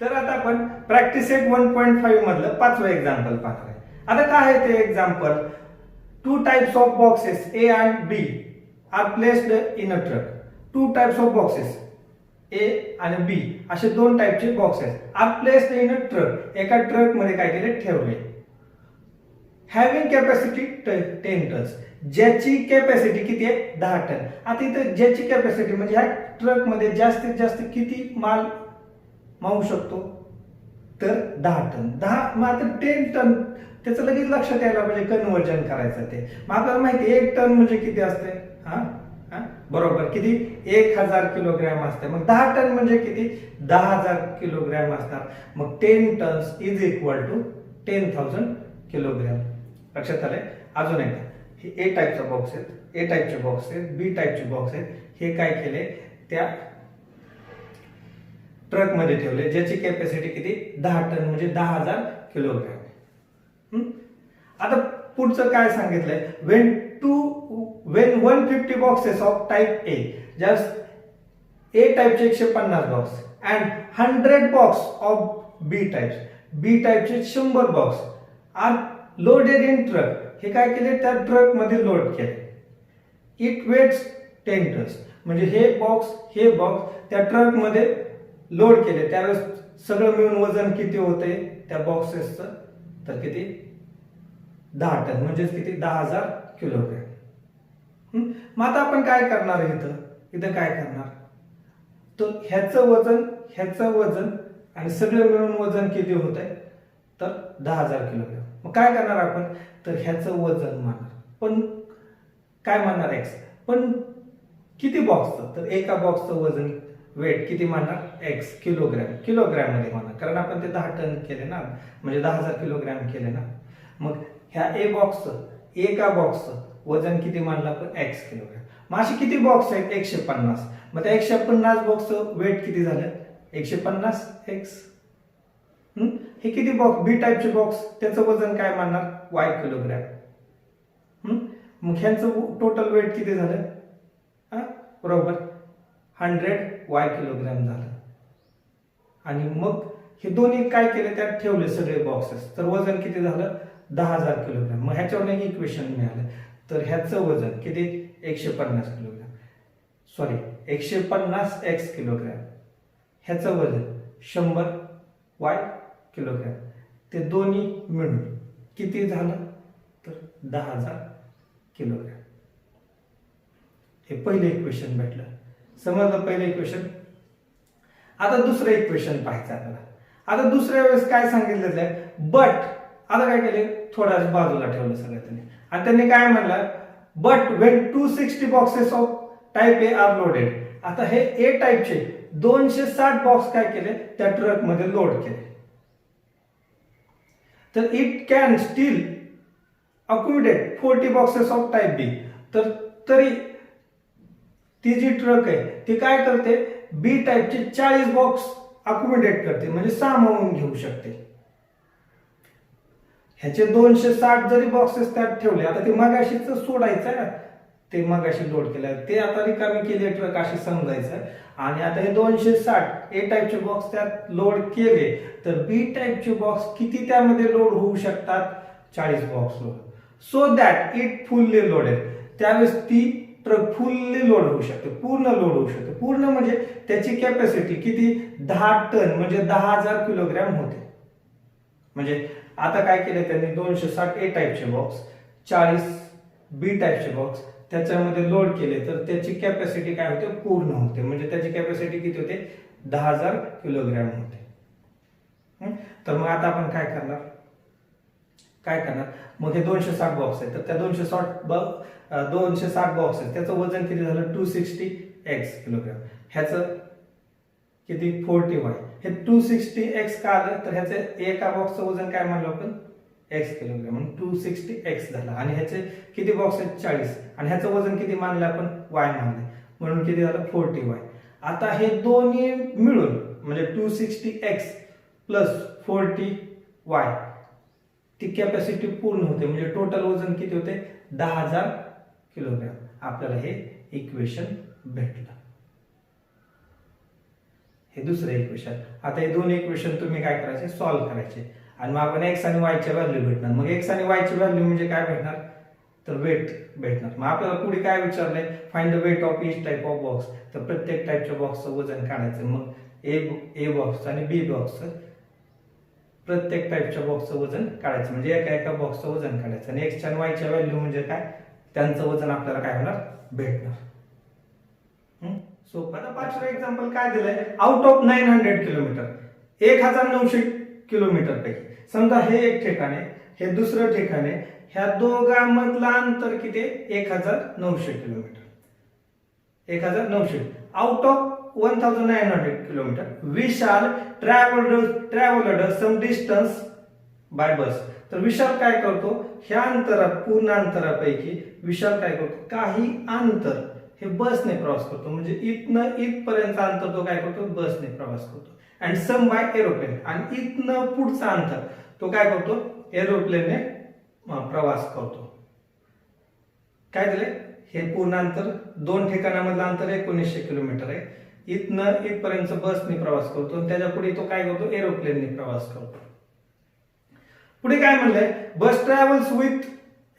तर आता आपण प्रॅक्टिस सेट 1.5 मधलं पाचवं एक्झाम्पल पाहतोय. आता काय आहे ते example? Two types of boxes A and B are placed in a truck. Two types of boxes A आणि बी असे दोन टाइपचे boxes are placed in a truck. एका ट्रक मध्ये काय केले? ठेवले. Having capacity 10 tons. ज्याची कॅपॅसिटी किती आहे? 10 टन. आता इथं ज्याची कॅपॅसिटी म्हणजे ह्या ट्रक मध्ये जास्तीत जास्त किती माल मावू शकतो? तर 10 टन. 10 मग आता 10 टन त्याचं लगेच लक्षात यायला पाहिजे कन्वर्जन करायचं ते. मग आपल्याला माहिती 1 टन म्हणजे किती असते? बरोबर किती? 1000 किलोग्रॅम असते. मग 10 टन म्हणजे किती? 10,000 किलोग्रॅम असणार. मग 10 tons is equal to 10,000 kilogram. लक्षात आलंय? अजून एकदा, हे ए टाईपचा बॉक्स आहेत, ए टाईपचे बॉक्स आहेत, बी टाईपचे बॉक्स आहेत. हे काय केले? त्या ट्रक मध्ये ठेवले ज्याची कॅपॅसिटी किती? 10 टन म्हणजे 10,000 किलोग्रॅम. आता पुढचं काय सांगितलंय? when 150 boxes of type A, just A टाइपचे 150 box and 100 box of B types, B टाइपचे 100 box are loaded in truck. हे काय केले? त्या ट्रक मध्ये लोड केले. It weighs 10 tons. म्हणजे हे बॉक्स त्या ट्रक मध्ये लोड केले त्यावेळेस सगळं मिळून वजन किती होते त्या बॉक्सेसचं? तर किती? 10 टन म्हणजे किती? 10,000 किलोग्रॅम. मग आता आपण काय करणार? इथं काय करणार? तर ह्याचं वजन आणि सगळं मिळून वजन किती होत आहे? तर 10,000 किलोग्रॅम. मग काय करणार आपण? तर ह्याचं वजन मानणार. पण काय मानणार? एक्स. पण किती बॉक्सचं? तर एका बॉक्सचं वजन वेट किती मानणार? एक्स. किलोग्रॅम मध्ये मानणार, कारण आपण ते 10 टन केले ना, म्हणजे 10,000 किलोग्रॅम केले ना. मग ह्या एका बॉक्सचं वजन किती मानलं आपण? X kilogram. मग असे किती बॉक्स आहेत? 150. मग त्या 150 बॉक्सचं वेट किती झालं? 150 एक्स. हे किती बॉक्स? बी टाईपचे बॉक्स त्याचं वजन काय मानणार? Y kilogram. मग ह्यांचं टोटल वेट किती झालं? बरोबर 100 वाय किलोग्रॅम झालं. आणि मग हे दोन्ही काय केले? त्यात ठेवले सगळे बॉक्सेस, तर वजन किती झालं? 10,000 किलोग्रॅम. मग ह्याच्यावर एक इक्वेशन मिळालं. तर ह्याचं वजन किती? 150 किलोग्रॅम. Sorry 150 x kilogram. ह्याचं वजन 100 वाय किलोग्रॅम. ते दोन्ही मिळून किती झालं? तर 10,000 किलोग्रॅम. हे पहिले इक्वेशन भेटलं. समजलं पहिलं इक्वेशन? आता दुसरं इक्वेशन पाहायचं आपल्याला. आता दुसऱ्या वेळेस काय सांगितलेलं आहे? बट आता काय केले? थोडा बाजूला ठेवलं सगळं त्यांनी, आणि त्यांनी काय म्हणलं? But when 260 boxes of type A are loaded. आता हे ए टाइपचे 260 बॉक्स काय केले? त्या ट्रक मध्ये लोड केले. तर it can still accommodate 40 boxes of type B. तर तरी ती जी ट्रक आहे ती काय करते? बी टाइपचे 40 बॉक्स अकोमोडेट करते, म्हणजे सामावून घेऊ शकते. ह्याचे 260 जरी बॉक्सेस त्यात ठेवले, आता ते मगाशीच सोडायचं आहे, ते मगाशी लोड केलं ते आता रिकामी केली ट्रक अशी समजायचं. आणि आता हे 260 ए टाइपचे बॉक्स त्यात लोड केले, तर बी टाइपचे बॉक्स किती त्यामध्ये लोड होऊ शकतात? 40 box load. So that it fully loaded. त्यावेळेस ती ट्रक फुल्ली लोड होऊ शकते, पूर्ण लोड होऊ शकते. पूर्ण म्हणजे त्याची कॅपॅसिटी किती? 10 टन म्हणजे 10,000 किलोग्रॅम होते. म्हणजे आता काय केलं त्यांनी? 260 ए टाइपचे बॉक्स, 40 बी टाइपचे बॉक्स त्याच्यामध्ये लोड केले, तर त्याची कॅपॅसिटी काय होते? पूर्ण होते. म्हणजे त्याची कॅपॅसिटी किती होते? 10,000 किलोग्रॅम होते. तर मग आता आपण काय करणार? मग हे 260 बॉक्स आहे, तर त्या 260 बॉक्स आहे त्याचं वजन किती झालं? 260 एक्स किलोग्रॅम. ह्याचं किती? 40 वाय. हे 260 एक्स का आलं? तर ह्याचं एका बॉक्सचं वजन काय मानलं आपण? X kilogram. म्हणून 260 एक्स झाला. आणि ह्याचे किती बॉक्स आहेत? 40. आणि ह्याचं वजन किती मानलं आपण? वाय मानले, म्हणून किती झालं? 40 वाय. आता हे दोन्ही मिळून म्हणजे 260 एक्स प्लस 40 वाय ती कॅपॅसिटी पूर्ण होते. म्हणजे टोटल वजन किती होते? 10,000 किलोग्रॅम. आपल्याला हे इक्वेशन भेटलं. हे दुसरं इक्वेशन. आता हे दोन इक्वेशन तुम्ही काय करायचे, सॉल्व्ह करायचे आणि मग आपण एक्स आणि वायच्या व्हॅल्यू भेटणार. मग एक्स आणि वायची व्हॅल्यू म्हणजे काय भेटणार, तर वेट भेटणार. मग आपल्याला पुढे काय विचारलंय, find the weight of each type of box. तर प्रत्येक टाईपच्या बॉक्सचं वजन काढायचं. मग ए बॉक्सचं आणि बी बॉक्सचं, प्रत्येक टाईपच्या बॉक्सचं वजन काढायचं, म्हणजे एका एका बॉक्सचं वजन काढायचं. आणि एक्सच्या आणि वायच्या व्हॅल्यू म्हणजे काय, त्यांचं वजन आपल्याला काय होणार, भेटणार. सोपं. आता पाचवं एक्झाम्पल काय दिलंय, आउट ऑफ 900 किलोमीटर, 1900 किलोमीटर पैकी समजा हे एक ठिकाण आहे, हे दुसरं ठिकाण आहे, ह्या दोघांमधलं अंतर किती, 1900 kilometre. 1900 out of 1900 kilometre we shall travelled some distance by bus. तर विशाल काय करतो, ह्या अंतरात, पूर्ण अंतरापैकी विशाल काय करतो, काही अंतर हे बसने प्रवास करतो. म्हणजे इथनं इथपर्यंत अंतर तो काय करतो, बसने प्रवास करतो. अँड सम बाय एरोप्लेन, आणि इथनं पुढचा अंतर तो काय करतो, एरोप्लेनने प्रवास करतो. काय दिले, हे पूर्ण अंतर, दोन ठिकाणामधलं अंतर 1900 किलोमीटर आहे. इथनं इथपर्यंत बसने प्रवास करतो आणि त्याच्या पुढे तो काय करतो, एरोप्लेनने प्रवास करतो. पुढे काय म्हणलंय, bus travels with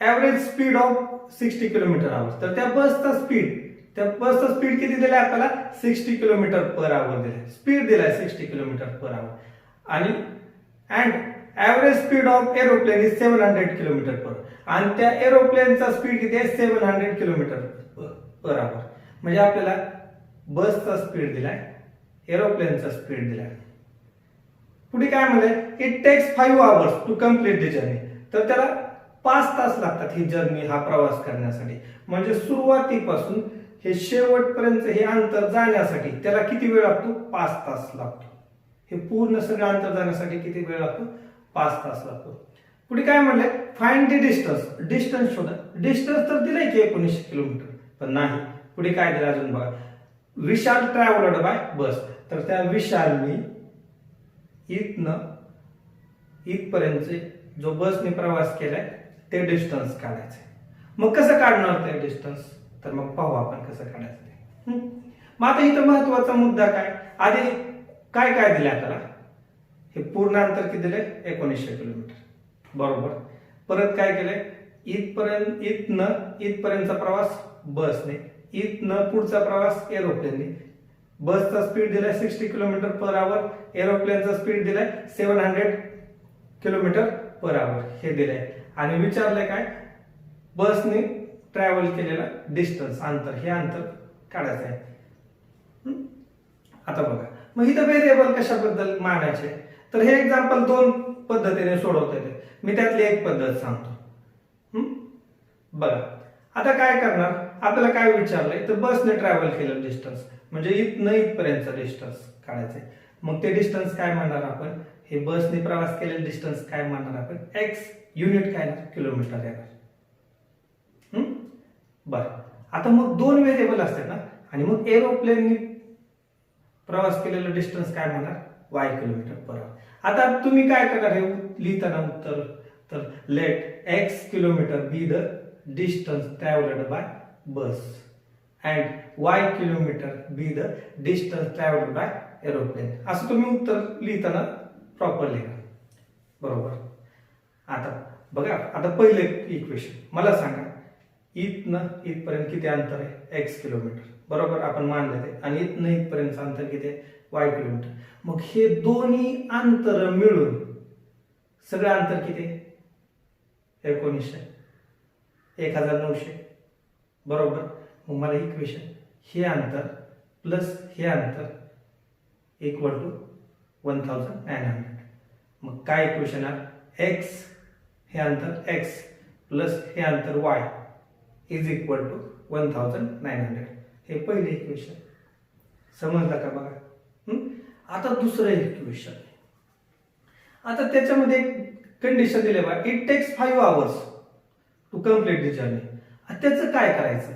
average speed of 60 kilometre hour. तर त्या बसचा स्पीड किती दिलाय आपल्याला, 60 किलोमीटर पर आवर दिलाय. स्पीड दिलाय 60 किलोमीटर पर आवर. आणि and average speed of aeroplane is 700 kilometre per. आणि त्या एरोप्लेनचा स्पीड किती आहे, 700 किलोमीटर पर आवर. म्हणजे आपल्याला बसचा स्पीड दिलाय, एरोप्लेनचा स्पीड दिलाय. पुढे काय म्हणलंय, it takes 5 hours to complete the journey. तर त्याला 5 तास लागतात ही जर्नी, हा प्रवास करण्यासाठी. म्हणजे सुरुवातीपासून हे शेवटपर्यंत हे अंतर जाण्यासाठी त्याला किती वेळ लागतो, 5 तास लागतो. हे पूर्ण सगळं अंतर जाण्यासाठी किती वेळ लागतो, 5 तास लागतो. पुढे काय म्हणलंय, फाइंड द डिस्टन्स शोधा. डिस्टन्स तर दिलंय की 1900 किलोमीटर, पण नाही. पुढे काय दिलं अजून बघा, विशाल ट्रॅव्हल्ड बाय बस. तर त्या विशालनी इथनं इथपर्यंत जो बसने प्रवास केलाय ते डिस्टन्स काढायचंय. मग कसं काढणार ते डिस्टन्स, तर मग पाहू आपण कसं काढायचं ते. मग आता इथं महत्वाचा मुद्दा काय, आधी काय काय दिलंय आपल्याला, हे पूर्ण अंतर किती दिलंय, 1900 किलोमीटर, बरोबर. परत काय केलंय, इथपर्यंतचा प्रवास बसने, इथनं पुढचा प्रवास एरोप्लेनने. बसचा स्पीड दिलाय 60 किलोमीटर पर आवर, एरोप्लेनचा स्पीड दिलाय 700 किलोमीटर पर आवर, हे दिलंय. आणि विचारलंय काय, बसने ट्रॅव्हल केलेला डिस्टन्स, अंतर, हे अंतर काढायचं आहे. आता बघा, मग इथं व्हेरिएबल कशाबद्दल मानायचे, तर हे एक्झाम्पल 2 पद्धतीने सोडवता येते. मी त्यातली एक पद्धत सांगतो. बघा, आता काय करणार, आपल्याला काय विचारलंय, तर बसने ट्रॅव्हल केलेलं डिस्टन्स, म्हणजे इथनं इथपर्यंतचा डिस्टन्स काढायचंय. मग ते डिस्टन्स काय म्हणणार आपण, हे बसने प्रवास केलेलं डिस्टन्स काय म्हणणार आपण, एक्स, युनिट काय किलोमीटर येणार. बरं, आता मग 2 व्हेरिएबल असतात ना, आणि मग एरोप्लेनने प्रवास केलेलं डिस्टन्स काय म्हणणार, वाय किलोमीटर पर आवर. आता तुम्ही काय करणार, हे लिहिताना उत्तर, तर let X kilometre be the distance travelled by bus and Y kilometre be the distance travelled by aeroplane. असं तुम्ही उत्तर लिहिताना प्रॉपर लिहा, बरोबर. आता बघा, आता पहिले इक्वेशन मला सांगा, इथनं इथपर्यंत किती अंतर आहे, एक्स किलोमीटर, बरोबर, आपण मानलं ते. आणि इथनं इथपर्यंत अंतर किती आहे, वाय किलोमीटर. मग हे दोन्ही अंतर मिळून सगळं अंतर किती आहे, 1900, 1900, बरोबर. मग मला इक्वेशन, हे अंतर प्लस हे अंतर इक्वल टू 1900. मग काय इक्वेशन आहे, एक्स, हे अंतर एक्स प्लस हे अंतर वाय इज इक्वल टू 1900. हे पहिले इक्वेशन, समजलं का बघा. आता दुसरं इक्वेशन, आता त्याच्यामध्ये कंडिशन दिले बघा, it takes 5 hours to complete the journey. त्याचं काय करायचं,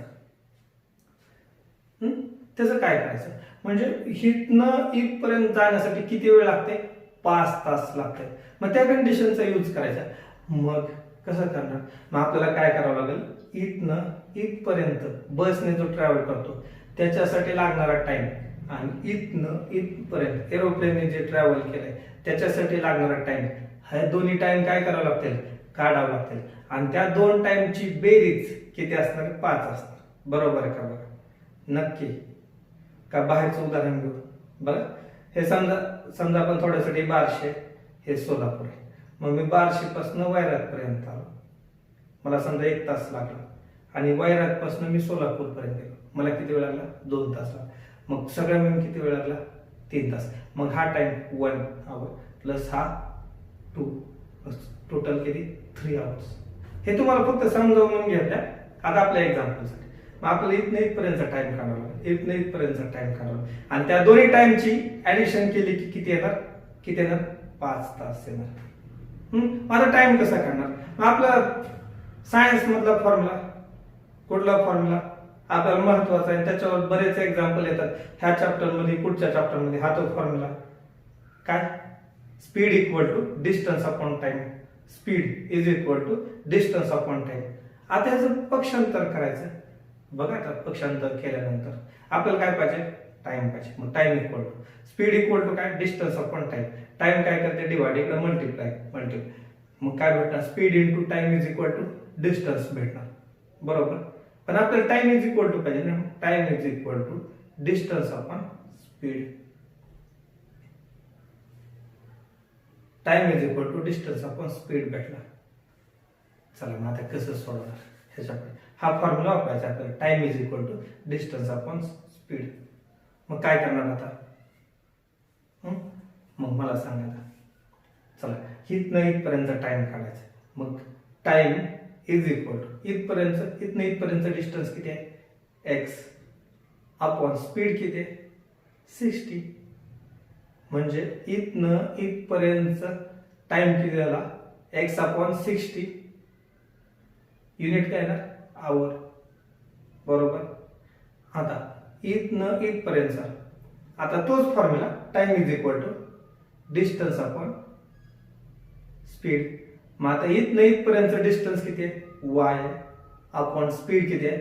त्याचं काय करायचं, म्हणजे इथनं इथपर्यंत जाण्यासाठी किती वेळ लागते, 5 तास लागते. मग त्या कंडिशनचा यूज करायचा. मग कसं करणार, मग आपल्याला काय करावं लागेल, इथनं इथपर्यंत बसने जो ट्रॅव्हल करतो त्याच्यासाठी लागणारा टाइम आणि इथनं इथपर्यंत एरोप्लेनने जे ट्रॅव्हल केलंय त्याच्यासाठी लागणारा टाइम, हे दोन्ही टाइम काय करावं लागतील, काढावं लागतील. आणि त्या दोन टाइमची बेरीज किती असणार, 5 असणार. बरोबर आहे का बघा, नक्की का बाहेरचं उदाहरण घेऊ बघा. हे समजा आपण थोड्यासाठी बार्शी, हे सोलापूर आहे. मग मी बार्शीपासून वैराटपर्यंत आलो, मला समजा 1 तास लागला. आणि वैराटपासून मी सोलापूरपर्यंत गेलो, मला किती वेळ लागला, 2 तास लागला. मग सगळं मिळून किती वेळ लागला, 3 तास. मग हा टाइम 1 आवर प्लस हा 2, टोटल किती, 3 आवर्स. हे तुम्हाला फक्त समजावून म्हणून घेतल्या आता आपल्या एक्झाम्पलसाठी. मग आपल्याला इथनं इथपर्यंत टाइम काढावा लागेल, इथनं इथपर्यंत टाइम काढावा. आणि त्या दोन्ही टाइमची ऍडिशन केली की किती येणार, 5 तास येणार. माझा टाइम कसा काढणार, मग आपला सायन्स मधला फॉर्म्युला, कुठला फॉर्म्युला आपल्याला महत्वाचा आहे, त्याच्यावर बरेच एक्झाम्पल येतात. ह्या चॅप्टर मध्ये, पुढच्या चॅप्टर मध्ये हा तो फॉर्म्युला काय, speed equal to distance upon time. Speed is equal to distance upon time. आता याचं पक्षांतर करायचं बघा. आता पक्षांतर केल्यानंतर आपल्याला काय पाहिजे, टाइम पाहिजे. मग time equal to speed equal to काय, डिस्टन्स अपॉन टाइम. टाइम काय करते, डिवाइड, इकडे मल्टिप्लाय. मग काय भेटणार, speed into time is equal to distance भेटणार. बरोबर. पण आपल्याला टाइम इज इक्वल टू पाहिजे ना, time is equal to distance upon speed. Time is equal to distance upon speed भेटला. चला मग आता कसं सोडवणार ह्याच्याकडे, हा फॉर्म्युला वापरायचा आपल्याला, time is equal to distance upon speed. मग काय करणार आता, मग मला सांगा आता. चला इथनं इथपर्यंत टाइम काढायचा. मग टाइम इज इक्वल टू इथनं इथपर्यंत डिस्टन्स किती आहे, x अपॉन स्पीड किती आहे, 60. म्हणजे इथनं इथपर्यंत टाइम किती झाला, x अपॉन 60. युनिट काय ना, आवर. बरोबर. आता इथनं इथपर्यंत, आता तोच formula, time is equal to distance upon speed. मग आता इथनं इथपर्यंत डिस्टन्स किती आहे, y अपॉन स्पीड किती आहे,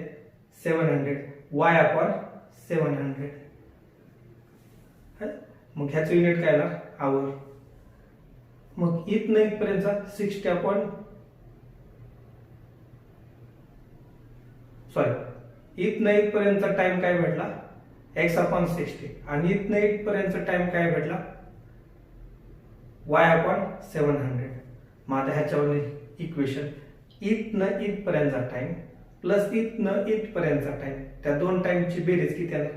700. y upon 700. मग ह्याचं युनिट काय येणार, आवर. मग इथनं इथपर्यंत 60 अपॉन, सॉरी, इथनं इथपर्यंत टाइम काय भेटला, x अपॉन 60. आणि इथनं इथपर्यंत टाइम काय भेटला, y अपॉन 700. मग आता ह्याच्यावर इक्वेशन, इथनं इथपर्यंतचा टाइम प्लस इथनं इथपर्यंतचा टाइम, त्या दोन टाइमची बेरीज किती आली,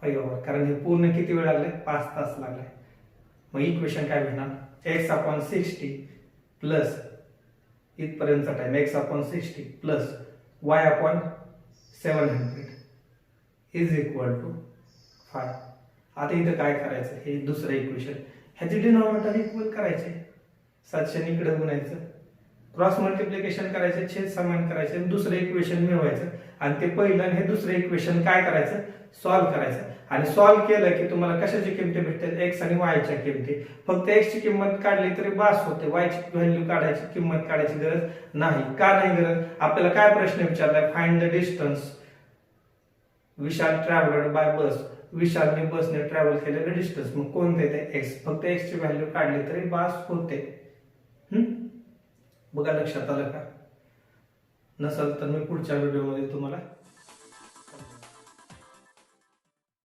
5 आवर. कारण हे पूर्ण किती वेळ लागलाय, 5 तास लागलाय. मग इक्वेशन काय भेटणार, x अपॉन 60 प्लस इथपर्यंतचा time, x upon 60 plus y upon 700 is equal to 5. आता इथं काय करायचं, हे दुसरं इक्वेशन, ह्याचे डिनॉमिनेटर इक्वल करायचे, 700 इकडे गुणायचं, क्रॉस मल्टिप्लिकेशन करायचं, छेद समान करायचे, दुसरं इक्वेशन मिळवायचं. आणि ते पहिलं आणि हे दुसरं इक्वेशन काय करायचं, सॉल्व्ह करायचं. आणि सॉल्व्ह केलं की तुम्हाला कशाची किमती भेटतील, एक्स आणि वायच्या किमती. फक्त एक्स ची किंमत काढली तरी बास होते, वाय ची व्हॅल्यू काढायची, किंमत काढायची गरज नाही. का नाही गरज, आपल्याला काय प्रश्न विचारलाय, find the distance Vishal travelled by bus. विशालने बसने ट्रॅव्हल केलेलं डिस्टन्स, मग कोणते ते एक्स. फक्त एक्स ची व्हॅल्यू काढली तरी बास होते. बघा लक्षात आलं का, नसेल तर मी पुढच्या व्हिडिओमध्ये तुम्हाला